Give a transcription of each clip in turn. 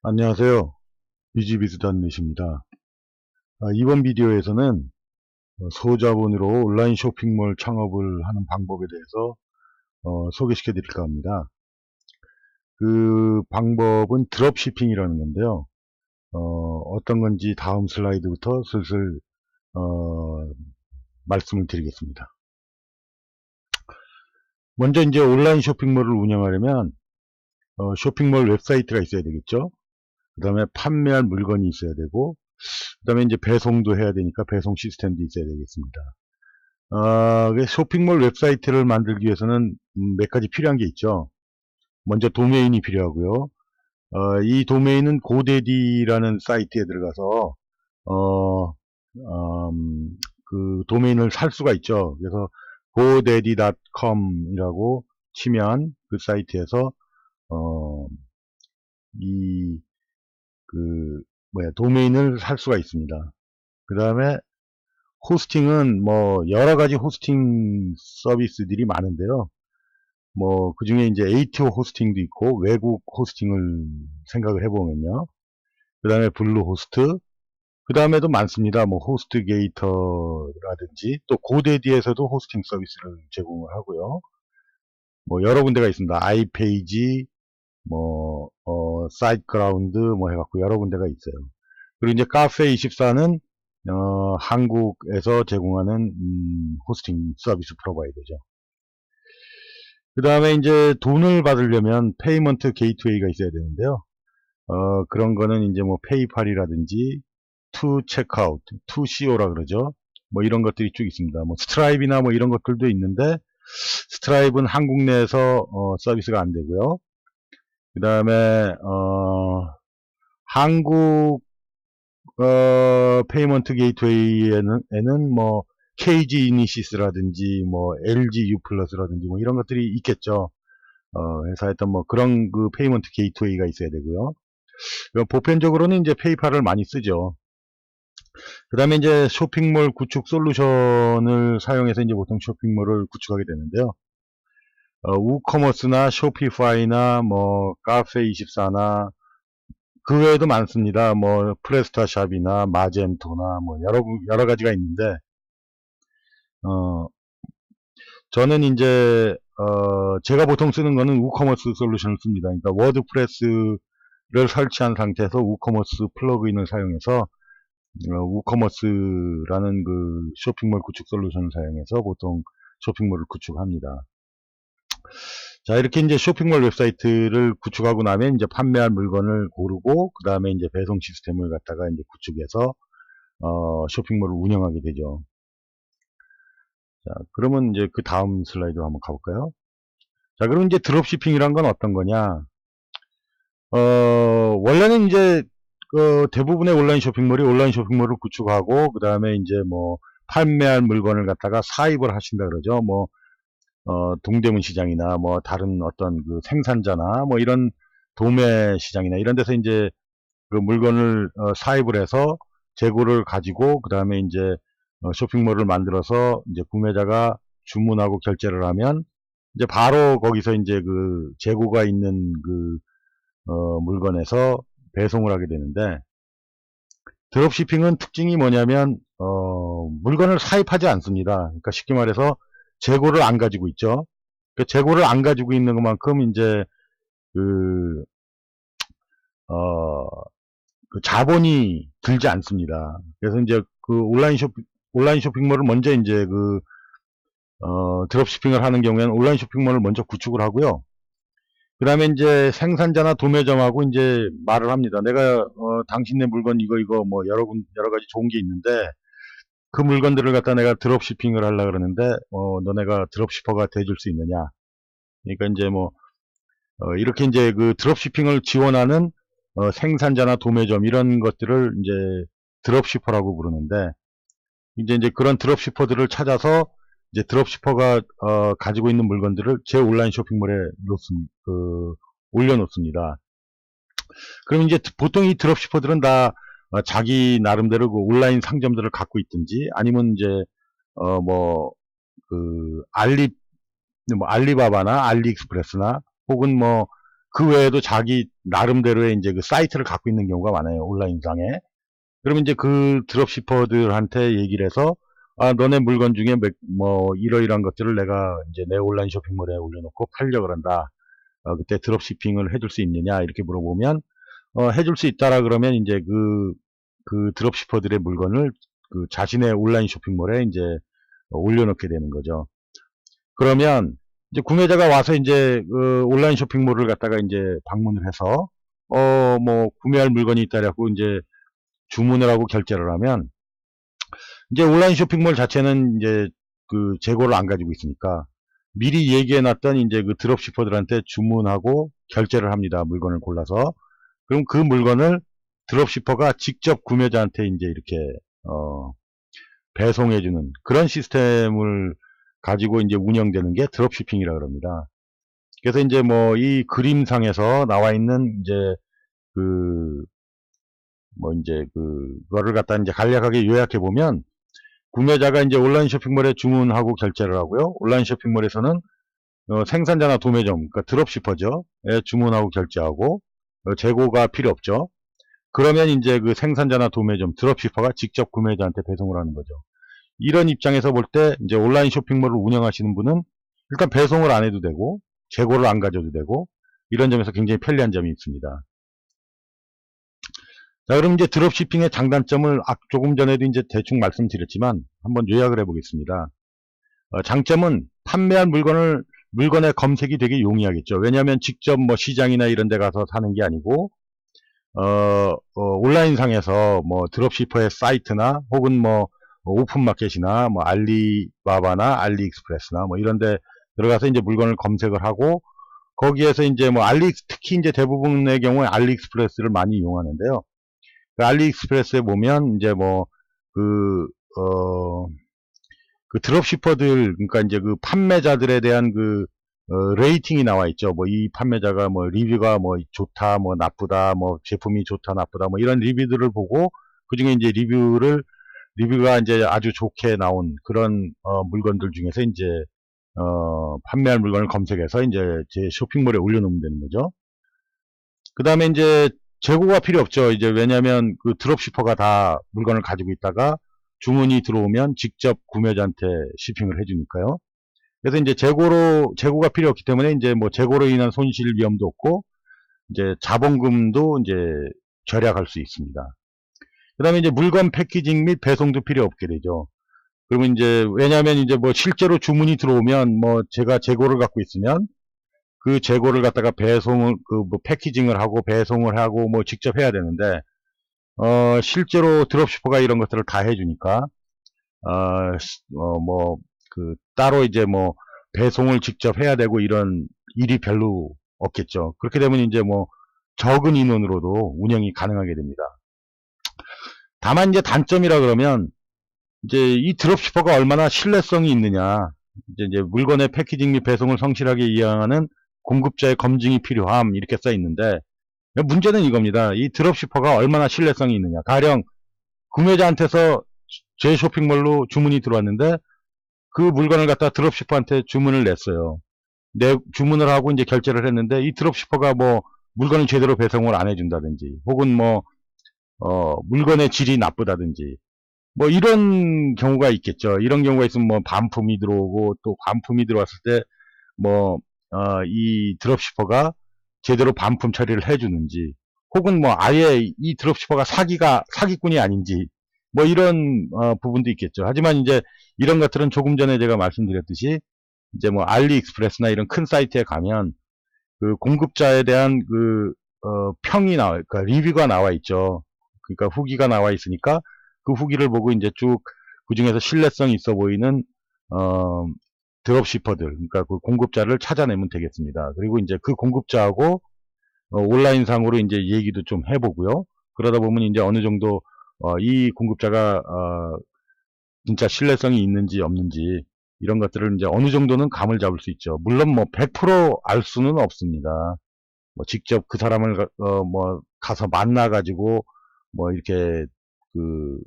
안녕하세요. 비즈비즈닷넷입니다. 이번 비디오에서는 소자본으로 온라인 쇼핑몰 창업을 하는 방법에 대해서 소개시켜 드릴까 합니다. 그 방법은 드롭시핑이라는 건데요. 어떤 건지 다음 슬라이드부터 슬슬 말씀을 드리겠습니다. 먼저 이제 온라인 쇼핑몰을 운영하려면 쇼핑몰 웹사이트가 있어야 되겠죠. 그 다음에 판매할 물건이 있어야 되고, 그 다음에 이제 배송도 해야 되니까 배송 시스템도 있어야 되겠습니다. 쇼핑몰 웹사이트를 만들기 위해서는 몇 가지 필요한 게 있죠. 먼저 도메인이 필요하고요. 이 도메인은 고데디라는 사이트에 들어가서 어, 그 도메인을 살 수가 있죠. 그래서 godaddy.com이라고 치면 그 사이트에서 어, 이 도메인을 살 수가 있습니다. 그 다음에 호스팅은 뭐 여러 가지 호스팅 서비스들이 많은데요. 뭐 그중에 이제 ATO 호스팅도 있고 외국 호스팅을 생각을 해보면요. 그 다음에 블루호스트, 그 다음에도 많습니다. 뭐 호스트게이터라든지 또 고데디에서도 호스팅 서비스를 제공을 하고요. 뭐 여러 군데가 있습니다. 아이페이지, 뭐 사이트그라운드 뭐 해갖고 여러 군데가 있어요. 그리고 이제 카페24는 한국에서 제공하는 호스팅 서비스 프로바이더죠. 그 다음에 이제 돈을 받으려면 페이먼트 게이트웨이가 있어야 되는데요. 그런 거는 이제 뭐 페이팔이라든지 투 체크아웃, 투 CO라 그러죠. 뭐 이런 것들이 쭉 있습니다. 뭐 스트라이브나 뭐 이런 것들도 있는데 스트라이브는 한국 내에서 서비스가 안 되고요. 그 다음에 한국 페이먼트 게이트웨이에는 뭐 KG 이니시스라든지 뭐 LG U 플러스라든지 뭐 이런 것들이 있겠죠. 회사에서 뭐 그런 그 페이먼트 게이트웨이가 있어야 되고요. 보편적으로는 이제 페이팔을 많이 쓰죠. 그 다음에 이제 쇼핑몰 구축 솔루션을 사용해서 이제 보통 쇼핑몰을 구축하게 되는데요. 우커머스나 쇼피파이나 뭐 카페24나 그 외에도 많습니다. 뭐 프레스타샵이나 마젠토나 뭐 여러 가지가 있는데 어, 저는 이제 제가 보통 쓰는 거는 우커머스 솔루션을 씁니다. 그러니까 워드프레스를 설치한 상태에서 우커머스 플러그인을 사용해서 우커머스라는 그 쇼핑몰 구축 솔루션을 사용해서 보통 쇼핑몰을 구축합니다. 자, 이렇게 이제 쇼핑몰 웹사이트를 구축하고 나면 이제 판매할 물건을 고르고 그 다음에 이제 배송 시스템을 갖다가 이제 구축해서 쇼핑몰을 운영하게 되죠. 자, 그러면 이제 그 다음 슬라이드로 한번 가볼까요? 자, 그럼 이제 드롭시핑이란 건 어떤 거냐? 원래는 이제 대부분의 온라인 쇼핑몰이 온라인 쇼핑몰을 구축하고 그 다음에 이제 뭐 판매할 물건을 갖다가 사입을 하신다 그러죠. 뭐 동대문 시장이나 뭐 다른 어떤 그 생산자나 뭐 이런 도매 시장이나 이런 데서 이제 그 물건을 사입을 해서 재고를 가지고 그 다음에 이제 쇼핑몰을 만들어서 이제 구매자가 주문하고 결제를 하면 이제 바로 거기서 이제 그 재고가 있는 그 물건에서 배송을 하게 되는데 드롭시핑은 특징이 뭐냐면 물건을 사입하지 않습니다. 그러니까 쉽게 말해서 재고를 안 가지고 있죠. 그 재고를 안 가지고 있는 것만큼 이제 그, 어, 그 자본이 들지 않습니다. 그래서 이제 그 온라인 쇼핑몰을 먼저 이제 그 드롭시핑을 하는 경우에는 온라인 쇼핑몰을 먼저 구축을 하고요. 그 다음에 이제 생산자나 도매점하고 이제 말을 합니다. 내가 당신네 물건 이거 뭐 여러 가지 좋은 게 있는데 그 물건들을 갖다 내가 드롭시핑을 하려 그러는데 너네가 드롭시퍼가 돼줄 수 있느냐? 그러니까 이제 뭐 이렇게 이제 그 드롭시핑을 지원하는 생산자나 도매점 이런 것들을 이제 드롭시퍼라고 부르는데 이제 그런 드롭시퍼들을 찾아서 이제 드롭시퍼가 가지고 있는 물건들을 제 온라인 쇼핑몰에 올려놓습니다. 그럼 이제 보통 이 드롭시퍼들은 다 자기 나름대로 그 온라인 상점들을 갖고 있든지 아니면 이제 뭐 알리바바나 알리익스프레스나 혹은 뭐 그 외에도 자기 나름대로의 이제 그 사이트를 갖고 있는 경우가 많아요. 온라인상에. 그러면 이제 그 드롭시퍼들한테 얘기를 해서, 아, 너네 물건 중에 뭐, 이러이러한 것들을 내가 이제 내 온라인 쇼핑몰에 올려놓고 팔려고 그런다. 그때 드롭시핑을 해줄 수 있느냐? 이렇게 물어보면, 해줄 수 있다라 그러면 이제 그 드롭시퍼들의 물건을 그 자신의 온라인 쇼핑몰에 이제 올려놓게 되는 거죠. 그러면 이제 구매자가 와서 이제 그 온라인 쇼핑몰을 갖다가 이제 방문을 해서, 뭐, 구매할 물건이 있다라고 이제 주문을 하고 결제를 하면, 이제 온라인 쇼핑몰 자체는 이제 그 재고를 안 가지고 있으니까 미리 얘기해놨던 이제 그 드롭시퍼들한테 주문하고 결제를 합니다. 물건을 골라서. 그럼 그 물건을 드롭시퍼가 직접 구매자한테 이제 이렇게 배송해주는 그런 시스템을 가지고 이제 운영되는 게 드롭시핑이라 그럽니다. 그래서 이제 뭐 이 그림상에서 나와 있는 이제 그 뭐 이제 그거를 갖다 이제 간략하게 요약해 보면, 구매자가 이제 온라인 쇼핑몰에 주문하고 결제를 하고요. 온라인 쇼핑몰에서는 생산자나 도매점, 그러니까 드롭시퍼죠. 예, 주문하고 결제하고 재고가 필요 없죠. 그러면 이제 그 생산자나 도매점, 드롭시퍼가 직접 구매자한테 배송을 하는 거죠. 이런 입장에서 볼 때 이제 온라인 쇼핑몰을 운영하시는 분은 일단 배송을 안 해도 되고 재고를 안 가져도 되고 이런 점에서 굉장히 편리한 점이 있습니다. 자, 그럼 이제 드롭시핑의 장단점을 조금 전에도 이제 대충 말씀드렸지만 한번 요약을 해보겠습니다. 장점은 판매한 물건의 검색이 되게 용이하겠죠. 왜냐하면 직접 뭐 시장이나 이런 데 가서 사는 게 아니고, 온라인상에서 뭐 드롭시퍼의 사이트나 혹은 뭐 오픈마켓이나 뭐 알리바바나 알리익스프레스나 뭐 이런 데 들어가서 이제 물건을 검색을 하고, 거기에서 이제 뭐 특히 이제 대부분의 경우에 알리익스프레스를 많이 이용하는데요. 그 알리익스프레스에 보면 이제 뭐 그, 그 드롭시퍼들, 그러니까 이제 그 판매자들에 대한 레이팅이 나와 있죠. 뭐 이 판매자가 뭐 리뷰가 뭐 좋다, 뭐 나쁘다, 뭐 제품이 좋다, 나쁘다, 뭐 이런 리뷰들을 보고 그 중에 이제 리뷰가 이제 아주 좋게 나온 그런 물건들 중에서 이제 판매할 물건을 검색해서 이제 제 쇼핑몰에 올려놓으면 되는 거죠. 그 다음에 이제 재고가 필요 없죠. 이제 왜냐하면 그 드롭시퍼가 다 물건을 가지고 있다가 주문이 들어오면 직접 구매자한테 shipping을 해주니까요. 그래서 이제 재고가 필요 없기 때문에 이제 뭐 재고로 인한 손실 위험도 없고 이제 자본금도 이제 절약할 수 있습니다. 그 다음에 이제 물건 패키징 및 배송도 필요 없게 되죠. 그러면 이제 왜냐하면 이제 뭐 실제로 주문이 들어오면 뭐 제가 재고를 갖고 있으면 그 재고를 갖다가 배송을 뭐 패키징을 하고 배송을 하고 뭐 직접 해야 되는데, 실제로 드롭시퍼가 이런 것들을 다 해주니까 뭐 따로 이제 뭐 배송을 직접 해야 되고 이런 일이 별로 없겠죠. 그렇게 되면 이제 뭐 적은 인원으로도 운영이 가능하게 됩니다. 다만 이제 단점이라 그러면 이제 이 드롭시퍼가 얼마나 신뢰성이 있느냐, 이제 물건의 패키징 및 배송을 성실하게 이행하는 공급자의 검증이 필요함 이렇게 써 있는데, 문제는 이겁니다. 이 드롭시퍼가 얼마나 신뢰성이 있느냐. 가령 구매자한테서 제 쇼핑몰로 주문이 들어왔는데 그 물건을 갖다 드롭시퍼한테 주문을 냈어요. 주문을 하고 이제 결제를 했는데 이 드롭시퍼가 뭐 물건을 제대로 배송을 안 해준다든지 혹은 뭐 물건의 질이 나쁘다든지 뭐 이런 경우가 있겠죠. 이런 경우가 있으면 뭐 반품이 들어오고 또 반품이 들어왔을 때 뭐 이 드롭시퍼가 제대로 반품 처리를 해주는지 혹은 뭐 아예 이 드롭시퍼가 사기꾼이 아닌지 뭐 이런 부분도 있겠죠. 하지만 이제 이런 것들은 조금 전에 제가 말씀드렸듯이 이제 뭐 알리익스프레스나 이런 큰 사이트에 가면 그 공급자에 대한 평이 그러니까 리뷰가 나와 있죠. 그러니까 후기가 나와 있으니까 그 후기를 보고 이제 쭉 그 중에서 신뢰성 있어 보이는 드롭시퍼들, 그러니까 그 공급자를 찾아내면 되겠습니다. 그리고 이제 그 공급자하고 온라인상으로 이제 얘기도 좀 해보고요. 그러다 보면 이제 어느 정도 이 공급자가 진짜 신뢰성이 있는지 없는지 이런 것들을 이제 어느 정도는 감을 잡을 수 있죠. 물론 뭐 100%알 수는 없습니다. 뭐 직접 그 사람을 뭐 가서 만나 가지고 뭐 이렇게 그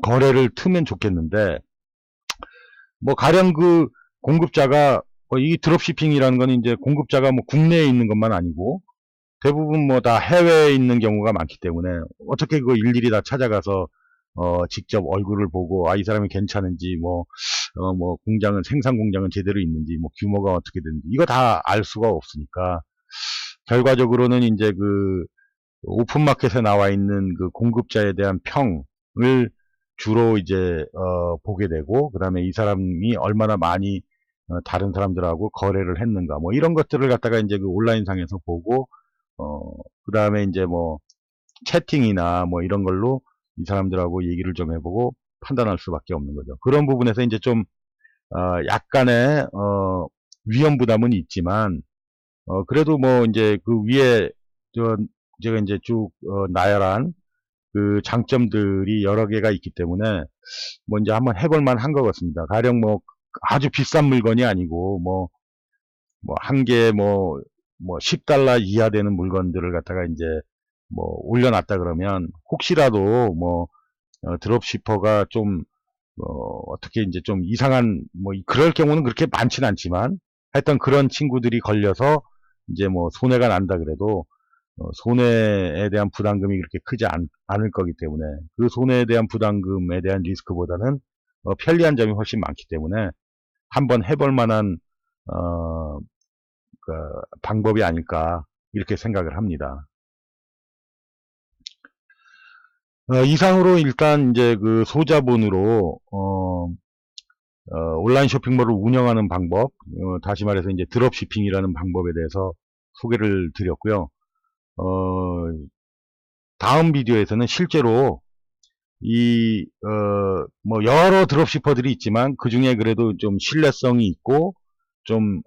거래를 트면 좋겠는데, 뭐 가령 그 공급자가 이 드롭시핑이라는 건 이제 공급자가 뭐 국내에 있는 것만 아니고 대부분 뭐 다 해외에 있는 경우가 많기 때문에 어떻게 그거 일일이 다 찾아가서 직접 얼굴을 보고 이 사람이 괜찮은지 뭐 공장은 생산 공장은 제대로 있는지 뭐 규모가 어떻게 되는지 이거 다 알 수가 없으니까 결과적으로는 이제 그 오픈마켓에 나와 있는 그 공급자에 대한 평을 주로 이제 보게 되고 그다음에 이 사람이 얼마나 많이 다른 사람들하고 거래를 했는가 뭐 이런 것들을 갖다가 이제 그 온라인상에서 보고 그다음에 이제 뭐 채팅이나 뭐 이런 걸로 이 사람들하고 얘기를 좀 해보고 판단할 수밖에 없는 거죠. 그런 부분에서 이제 좀 약간의 위험 부담은 있지만 그래도 뭐 이제 그 위에 제가 이제 쭉 나열한 그 장점들이 여러 개가 있기 때문에 뭐 이제 한번 해볼 만한 것 같습니다. 가령 뭐 아주 비싼 물건이 아니고 뭐 한 개에 뭐 10달러 이하 되는 물건들을 갖다가 이제 뭐 올려놨다 그러면 혹시라도 뭐 드롭시퍼가 좀 어떻게 이제 좀 이상한 뭐 그럴 경우는 그렇게 많진 않지만 하여튼 그런 친구들이 걸려서 이제 뭐 손해가 난다 그래도 손해에 대한 부담금이 그렇게 크지 않을 거기 때문에 그 손해에 대한 부담금에 대한 리스크보다는 편리한 점이 훨씬 많기 때문에 한번 해볼 만한 어, 그 방법이 아닐까 이렇게 생각을 합니다. 이상으로 일단 이제 그 소자본으로 온라인 쇼핑몰을 운영하는 방법, 다시 말해서 이제 드롭시핑이라는 방법에 대해서 소개를 드렸고요. 어, 다음 비디오에서는 실제로 뭐 여러 드롭시퍼들이 있지만 그 중에 그래도 좀 신뢰성이 있고 좀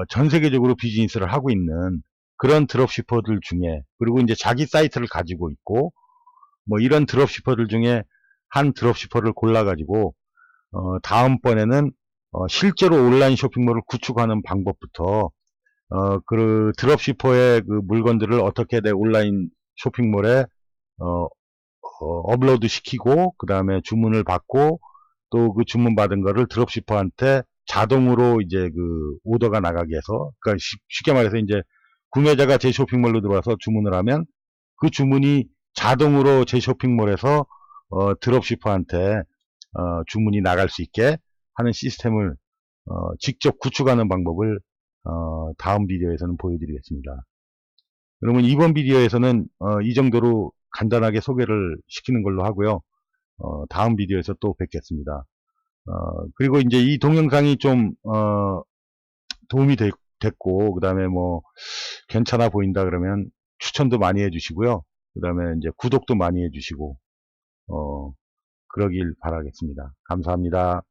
전 세계적으로 비즈니스를 하고 있는 그런 드롭시퍼들 중에 그리고 이제 자기 사이트를 가지고 있고 뭐 이런 드롭시퍼들 중에 한 드롭시퍼를 골라가지고 다음번에는 실제로 온라인 쇼핑몰을 구축하는 방법부터 그 드롭시퍼의 그 물건들을 어떻게 내 온라인 쇼핑몰에 어, 업로드 시키고 그 다음에 주문을 받고 또 그 주문 받은 거를 드롭시퍼한테 자동으로 이제 그 오더가 나가게 해서 그러니까 쉽게 말해서 이제 구매자가 제 쇼핑몰로 들어와서 주문을 하면 그 주문이 자동으로 제 쇼핑몰에서 드롭시퍼한테 주문이 나갈 수 있게 하는 시스템을 직접 구축하는 방법을 다음 비디오에서는 보여드리겠습니다. 그러면 이번 비디오에서는 이 정도로 간단하게 소개를 시키는 걸로 하고요. 다음 비디오에서 또 뵙겠습니다. 그리고 이제 이 동영상이 좀 도움이 됐고 그 다음에 뭐 괜찮아 보인다 그러면 추천도 많이 해주시고요. 그 다음에 이제 구독도 많이 해주시고 그러길 바라겠습니다. 감사합니다.